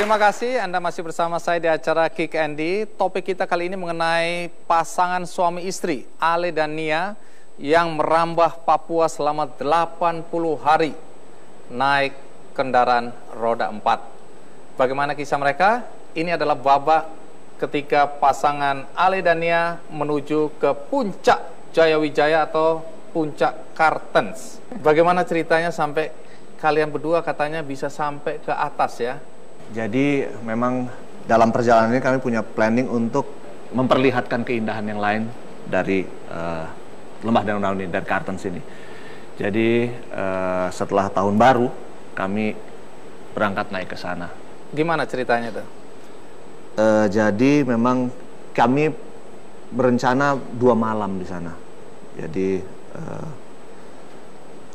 Terima kasih Anda masih bersama saya di acara Kick Andy. Topik kita kali ini mengenai pasangan suami istri Ale dan Nia yang merambah Papua selama 80 hari naik kendaraan roda 4. Bagaimana kisah mereka? Ini adalah babak ketika pasangan Ale dan Nia menuju ke puncak Jayawijaya atau puncak Kartens. Bagaimana ceritanya sampai kalian berdua katanya bisa sampai ke atas ya? Jadi memang dalam perjalanan ini kami punya planning untuk memperlihatkan keindahan yang lain dari Lembah Danau ini, dari Kartens ini. Jadi setelah tahun baru kami berangkat naik ke sana. Gimana ceritanya tuh? Jadi memang kami berencana 2 malam di sana. Jadi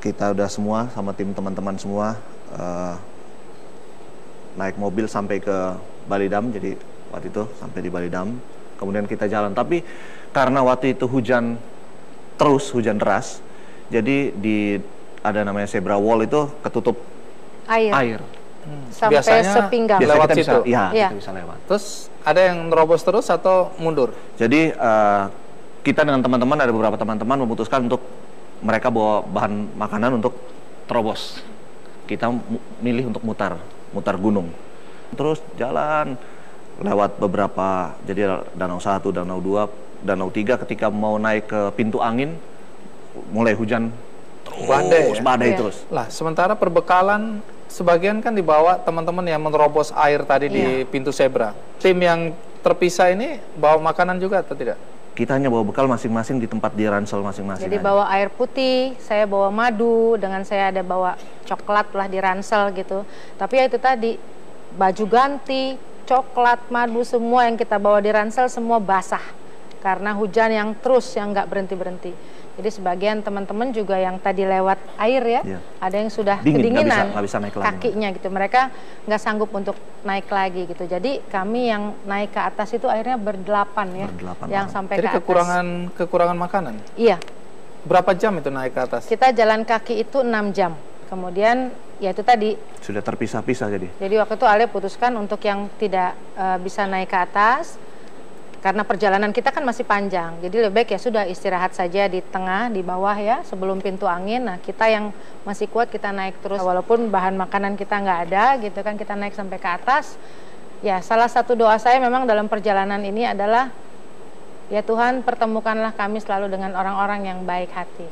kita udah semua sama tim teman-teman semua naik mobil sampai ke Balidam. Jadi waktu itu sampai di Balidam, kemudian kita jalan. Tapi karena waktu itu hujan deras, jadi ada namanya zebra wall itu ketutup air. Sampai Biasanya sepinggang. lewat Biasanya kita situ. kita bisa lewat. Terus ada yang nerobos terus atau mundur? Jadi kita dengan teman-teman, ada beberapa teman-teman memutuskan untuk mereka bawa bahan makanan untuk terobos. Kita milih untuk mutar gunung. Terus jalan lewat beberapa, jadi Danau 1, Danau 2, Danau 3. Ketika mau naik ke pintu angin, mulai hujan badai terus. Lah, sementara perbekalan sebagian kan dibawa teman-teman yang menerobos air tadi di pintu zebra. Tim yang terpisah ini bawa makanan juga atau tidak? Kita hanya bawa bekal masing-masing di tempat di ransel masing-masing. Jadi bawa air putih, saya bawa madu, dengan saya ada bawa coklat lah di ransel gitu. Tapi ya itu tadi, baju ganti, coklat, madu, semua yang kita bawa di ransel semua basah. Karena hujan yang terus, yang nggak berhenti-berhenti. Jadi sebagian teman-teman juga yang tadi lewat air ya, ada yang sudah dingin, kedinginan nggak bisa naik lagi, kakinya gitu. Mereka nggak sanggup untuk naik lagi gitu. Jadi kami yang naik ke atas itu akhirnya berdelapan ya, yang sampai jadi ke atas. Jadi kekurangan makanan? Iya. Berapa jam itu naik ke atas? Kita jalan kaki itu 6 jam. Kemudian ya itu tadi. Sudah terpisah-pisah jadi. Jadi waktu itu Ale putuskan untuk yang tidak bisa naik ke atas. Karena perjalanan kita kan masih panjang, jadi lebih baik ya sudah istirahat saja di tengah, di bawah ya, sebelum pintu angin. Nah kita yang masih kuat kita naik terus, walaupun bahan makanan kita nggak ada gitu kan, kita naik sampai ke atas. Ya salah satu doa saya memang dalam perjalanan ini adalah, ya Tuhan pertemukanlah kami selalu dengan orang-orang yang baik hati.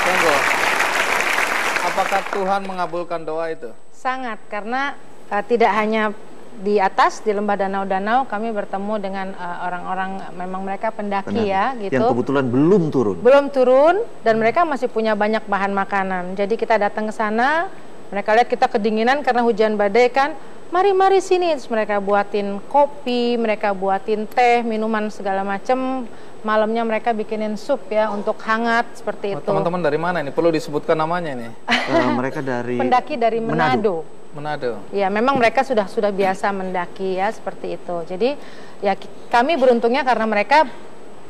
Tunggu, apakah Tuhan mengabulkan doa itu? Sangat, karena tidak hanya di atas, di lembah danau-danau kami bertemu dengan orang-orang, memang mereka pendaki ya gitu. Yang kebetulan belum turun. Dan mereka masih punya banyak bahan makanan. Jadi kita datang ke sana, mereka lihat kita kedinginan karena hujan badai kan. Mari sini, terus mereka buatin kopi, mereka buatin teh, minuman segala macam. Malamnya mereka bikinin sup ya untuk hangat seperti itu. Teman-teman dari mana ini? Perlu disebutkan namanya nih. Mereka dari pendaki dari Manado. Ya memang mereka sudah biasa mendaki ya seperti itu. Jadi ya kami beruntungnya karena mereka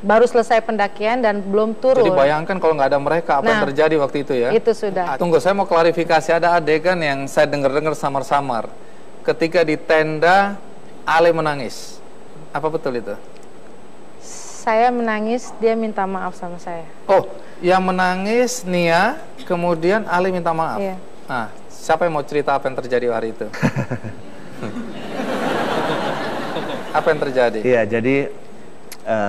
baru selesai pendakian dan belum turun. Jadi bayangkan kalau nggak ada mereka apa yang terjadi waktu itu ya. Itu sudah. Tunggu, saya mau klarifikasi, ada adegan yang saya dengar samar-samar. Ketika di tenda Ale menangis. Apa betul itu? Saya menangis, dia minta maaf sama saya. Oh, yang menangis Nia, kemudian Ale minta maaf. Iya. Nah, siapa yang mau cerita apa yang terjadi hari itu? Apa yang terjadi? Iya, jadi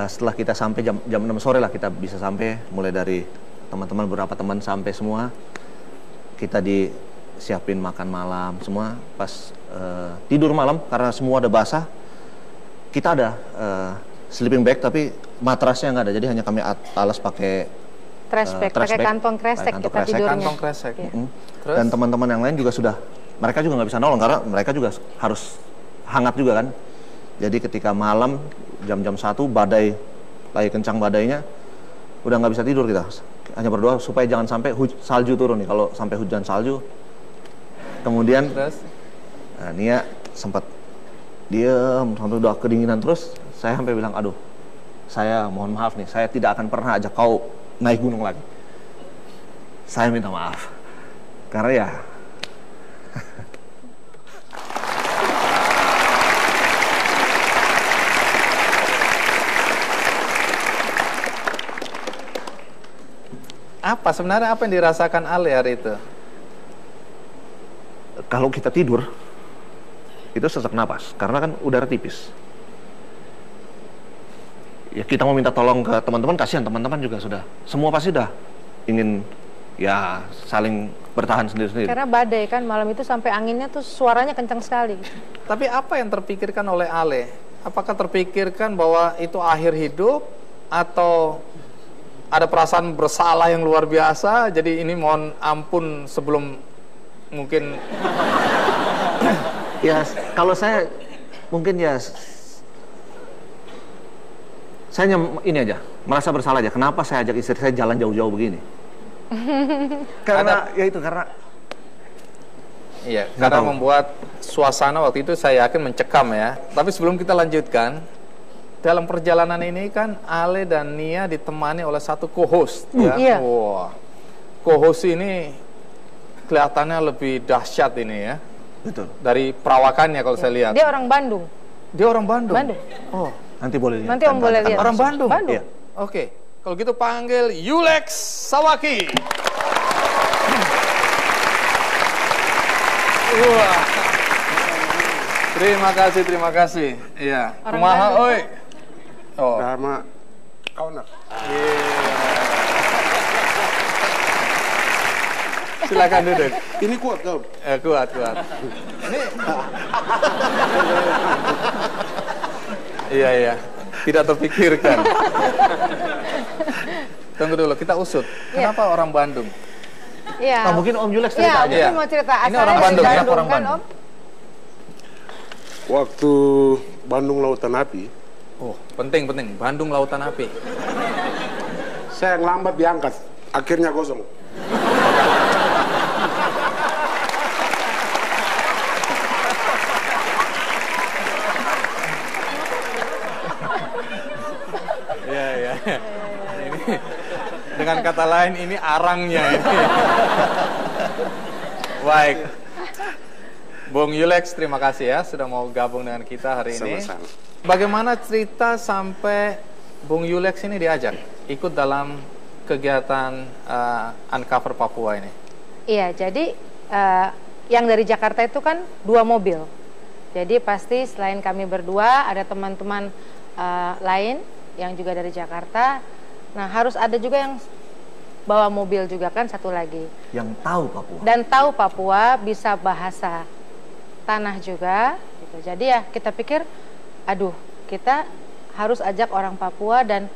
setelah kita sampai jam 6 sore lah kita bisa sampai, mulai dari teman-teman, beberapa teman sampai semua. Kita disiapin makan malam semua, pas tidur malam karena semua ada basah. Kita ada sleeping bag tapi matrasnya nggak ada, jadi hanya kami alas pakai trash bag, pakai kantong kresek kita tidurnya. Kantong kresek. Terus? Dan teman-teman yang lain juga mereka juga nggak bisa nolong karena mereka juga harus hangat juga kan. Jadi ketika malam jam-jam 1 badai, lagi kencang badainya, udah nggak bisa tidur kita. Hanya berdoa supaya jangan sampai salju turun nih. Kalau sampai hujan salju, kemudian Nia sempat diem sampai udah kedinginan terus. Saya sampai bilang, aduh, saya mohon maaf nih, saya tidak akan pernah ajak kau naik gunung lagi. Saya minta maaf. Karena ya Apa sebenarnya apa yang dirasakan Ale hari itu? Kalau kita tidur, itu sesak napas, karena kan udara tipis. Ya kita mau minta tolong ke teman-teman, kasihan teman-teman juga sudah, semua pasti dah ingin ya saling bertahan sendiri-sendiri. Karena badai kan malam itu sampai anginnya tuh suaranya kencang sekali. Tapi apa yang terpikirkan oleh Ale? Apakah terpikirkan bahwa itu akhir hidup atau ada perasaan bersalah yang luar biasa? Jadi ini mohon ampun sebelum mungkin. Ya kalau saya mungkin ya saya ini aja merasa bersalah aja. Kenapa saya ajak istri saya jalan jauh-jauh begini? Karena ya itu karena. Iya, karena membuat suasana waktu itu saya yakin mencekam ya. Tapi sebelum kita lanjutkan, dalam perjalanan ini kan Ale dan Nia ditemani oleh satu co-host ya. Iya. Wah, co-host ini kelihatannya lebih dahsyat ini ya. Betul. Dari perawakannya kalau saya lihat. Dia orang Bandung. Dia orang Bandung. Bandung. Oh, Nanti boleh lihat. Nanti Om boleh lihat. orang Bandung. Bandung. Iya. Oke, kalau gitu panggil Yulex Sawaki. Wah. Terima kasih. Iya. Orang Kumaha Bandung. oi. Oh. Sama kau nak. Silakan duduk. Ini kuat kau. Kuat. Ini. Iya. Tidak terpikirkan. Tunggu dulu, kita usut. Iya. Kenapa orang Bandung? Iya. Mungkin Om Yulex Iya, cerita aja. mungkin mau cerita. Ini Asalnya orang dari Bandung, ya, orang kan, Bandung. Om? Waktu Bandung Lautan Api, Oh, penting. Bandung Lautan Api. saya yang lambat diangkat, akhirnya kosong. Iya. Ini dengan kata lain ini arangnya ini. Baik. Bung Yulex, terima kasih ya sudah mau gabung dengan kita hari ini. Sama-sama. Bagaimana cerita sampai Bung Yulex ini diajak ikut dalam kegiatan Uncover Papua ini? Iya, jadi yang dari Jakarta itu kan 2 mobil. Jadi pasti selain kami berdua ada teman-teman lain yang juga dari Jakarta. Nah, harus ada juga yang bawa mobil juga kan satu lagi. Yang tahu Papua. Dan tahu Papua, bisa bahasa tanah juga gitu. Jadi ya kita pikir, aduh, kita harus ajak orang Papua dan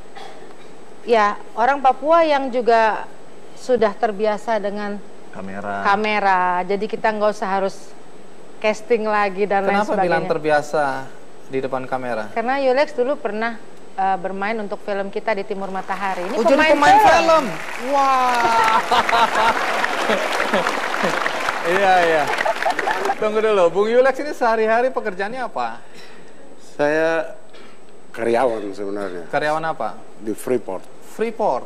ya orang Papua yang juga sudah terbiasa dengan kamera. Jadi kita nggak usah harus casting lagi dan lain Kenapa sebagainya. bilang terbiasa di depan kamera? Karena Yulex dulu pernah bermain untuk film kita di Timur Matahari. Ini Jadi pemain film. Wah. Iya. Tunggu dulu, Bung Yulex ini sehari-hari pekerjaannya apa? Saya karyawan sebenarnya Karyawan apa? di Freeport. Freeport.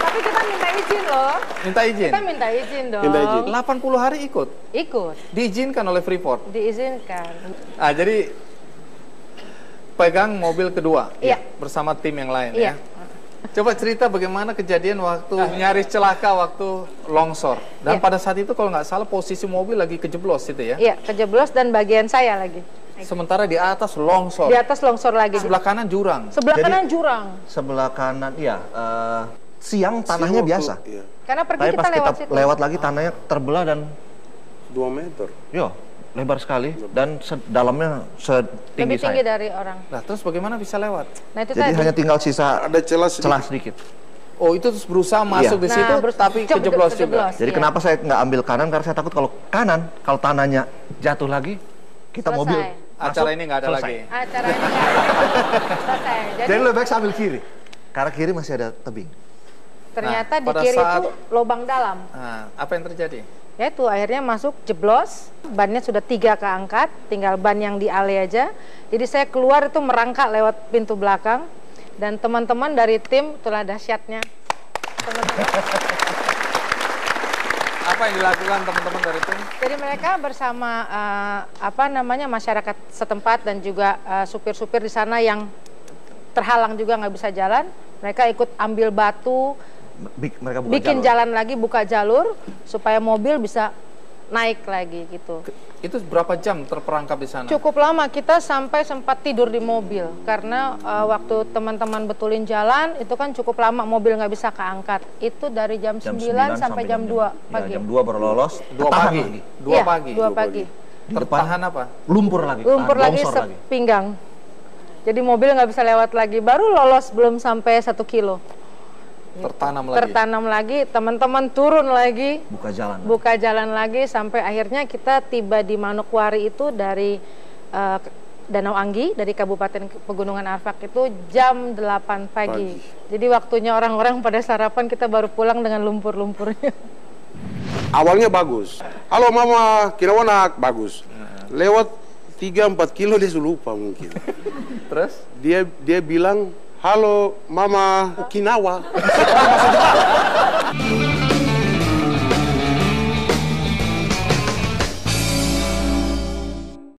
Tapi kita minta izin loh. Minta izin? Kita minta izin dong. Minta izin. 80 hari ikut? Ikut. Diizinkan oleh Freeport? Diizinkan. Jadi pegang mobil kedua? Iya. Bersama tim yang lain Iya. ya? Coba cerita bagaimana kejadian waktu nyaris celaka waktu longsor. Dan Iya. pada saat itu kalau nggak salah posisi mobil lagi kejeblos itu ya? Iya, kejeblos dan bagian saya lagi. Sementara di atas longsor. Di atas longsor lagi. Sebelah kanan jurang. Sebelah Jadi- kanan jurang. Sebelah kanan, iya. Siang tanahnya Siang biasa. waktu- Iya, Karena pergi Tapi kita pas kita lewat situ. lewat lagi tanahnya terbelah dan 2 meter. lebar sekali dan dalamnya setinggi Lebih tinggi saya. dari orang. Nah terus bagaimana bisa lewat? Nah itu Jadi tadi. hanya tinggal sisa Ada celah sedikit. Oh itu terus berusaha masuk di situ tapi kejeblos juga. Jadi Iya. kenapa saya nggak ambil kanan? Karena saya takut kalau kanan, kalau tanahnya jatuh lagi, kita Selesai. mobil Acara masuk, ini nggak ada selesai. lagi. Acaranya selesai. Jadi lebih baik saya ambil kiri. Karena kiri masih ada tebing. Ternyata Nah, di pada kiri saat- itu lubang dalam. Nah, apa yang terjadi? Yaitu akhirnya masuk jeblos, bannya sudah 3 keangkat, tinggal ban yang di ale aja. Jadi saya keluar itu merangkak lewat pintu belakang dan teman-teman dari tim itulah dahsyatnya. Teman-teman. Apa yang dilakukan teman-teman dari tim? Jadi mereka bersama masyarakat setempat dan juga supir-supir di sana yang terhalang juga nggak bisa jalan, mereka ikut ambil batu, Mereka buka bikin jalur. jalan lagi, buka jalur supaya mobil bisa naik lagi gitu. Itu berapa jam terperangkap di sana? Cukup lama, kita sampai sempat tidur di mobil karena waktu teman-teman betulin jalan itu kan cukup lama, mobil nggak bisa keangkat. Itu dari jam 9 sampai jam 2 pagi. Ya, jam 2 baru lolos. 2 ketahan pagi. lagi. 2 Iya, pagi. 2 pagi. Tertahan apa? Lumpur lagi. Lumpur lagi longsor sepinggang. Jadi mobil nggak bisa lewat lagi. Baru lolos belum sampai 1 kilo. Tertanam lagi. Tertanam lagi, teman-teman turun lagi, Buka jalan. lagi sampai akhirnya kita tiba di Manokwari itu dari Danau Anggi, dari Kabupaten Pegunungan Arfak itu jam 8 pagi. Jadi waktunya orang-orang pada sarapan, kita baru pulang dengan lumpur-lumpurnya. Awalnya bagus. Halo mama, Kinawanak, bagus. Lewat 3-4 kilo dia sudah lupa mungkin. Terus? Dia bilang, halo mama, Okinawa.